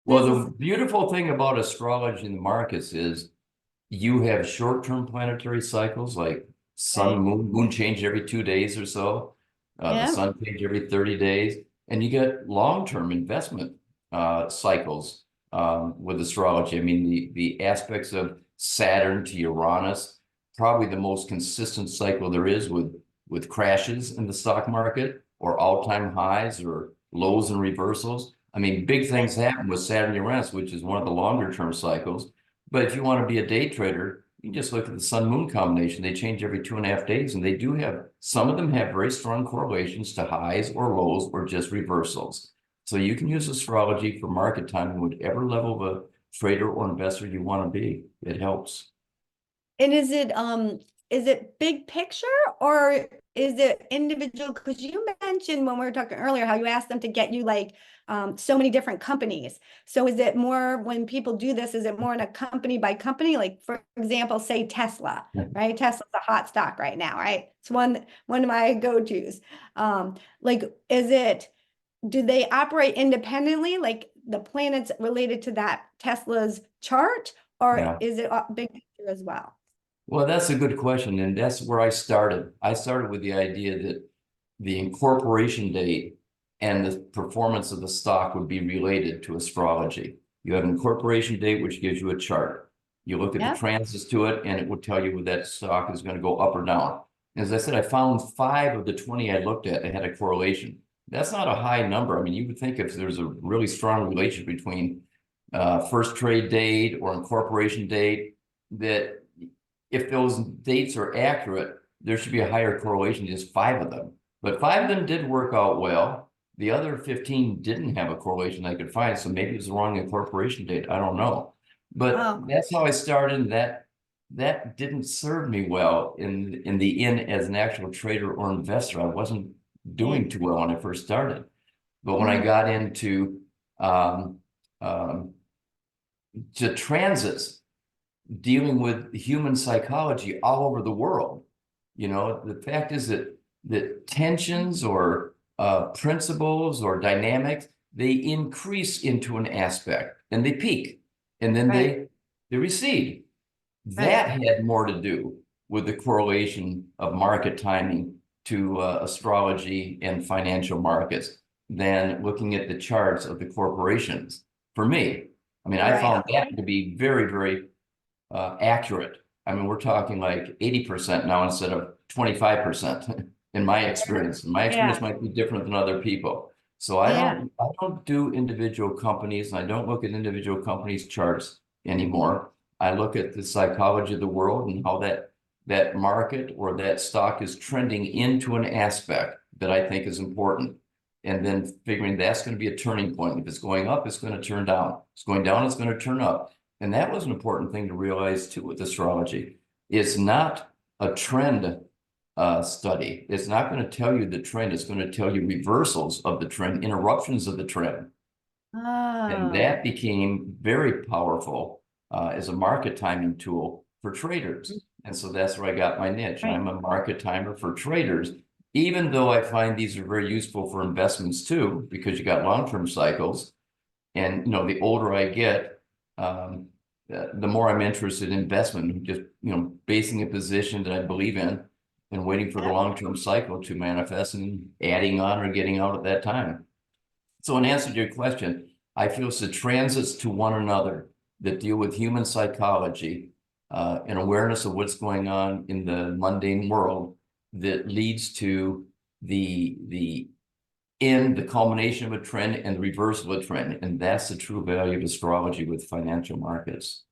Well, This is the beautiful thing about astrology in the markets is you have short-term planetary cycles like sun, right. moon change every 2 days or so. The Yeah. sun change every 30 days. And you get long-term investment cycles with astrology. I mean, the aspects of Saturn to Uranus, probably the most consistent cycle there is with crashes in the stock market or all-time highs or lows and reversals. I mean, big Right. things happen with Saturn Uranus, which is one of the longer term cycles. But if you want to be a day trader, you just look at the sun moon combination. They change every 2.5 days, and they do have some of them have very strong correlations to highs or lows or just reversals. So you can use astrology for market timing, whatever level of a trader or investor you want to be. It helps. And is it big picture or is it individual? Because you mentioned when we were talking earlier how you asked them to get you like so many different companies. So is it more when people do this, is it more in a company by company? Like for example, say Tesla, right? Tesla's a hot stock right now, right? It's one of my go-tos. Like is it do they operate independently, like the planets related to that Tesla's chart, or Yeah. is it big picture as well? Well, that's a good question, and that's where I started. I started with the idea that the incorporation date and the performance of the stock would be related to astrology. You have an incorporation date, which gives you a chart. You look at the Yeah. transits to it, and it will tell you whether that stock is going to go up or down. As I said, I found 5 of the 20 I looked at that had a correlation. That's not a high number. I mean, you would think if there's a really strong relationship between first trade date or incorporation date, that if those dates are accurate, there should be a higher correlation, just 5 of them. But 5 of them did work out well. The other 15 didn't have a correlation I could find, so maybe it was the wrong incorporation date. I don't know. But Oh, that's how I started, and that didn't serve me well in the end as an actual trader or investor. I wasn't right. doing too well when I first started. But when I Mhm. got into um, um, to transits, dealing with human psychology all over the world. You know, the fact is that tensions or principles or dynamics, they increase into an aspect and they peak and then Right, they recede. right. That had more to do with the correlation of market timing to astrology and financial markets than looking at the charts of the corporations. For me, I mean, I Right. found that Okay. to be very, very accurate. I mean, we're talking like 80% now instead of 25% in my experience. And my experience Yeah. might be different than other people. So I Yeah. don't do individual companies and I don't look at individual companies' charts anymore. I look at the psychology of the world and how that market or that stock is trending into an aspect that I think is important. And then figuring that's going to be a turning point. If it's going up, it's going to turn down. If it's going down, it's going to turn up. And that was an important thing to realize too with astrology. It's not a trend study. It's not going to tell you the trend. It's going to tell you reversals of the trend, interruptions of the trend. And Oh, that became very powerful as a market timing tool for traders. And so that's where I got my niche. right. I'm a market timer for traders, even though I find these are very useful for investments too, because you got long-term cycles. And the older I get, the more I'm interested in investment, just basing a position that I believe in and waiting for the Yeah. long-term cycle to manifest and adding on or getting out at that time. So in answer to your question, I feel it's the transits to one another that deal with human psychology and awareness of what's going on in the mundane world that leads to the in the culmination of a trend and the reversal of a trend. And that's the true value of astrology with financial markets.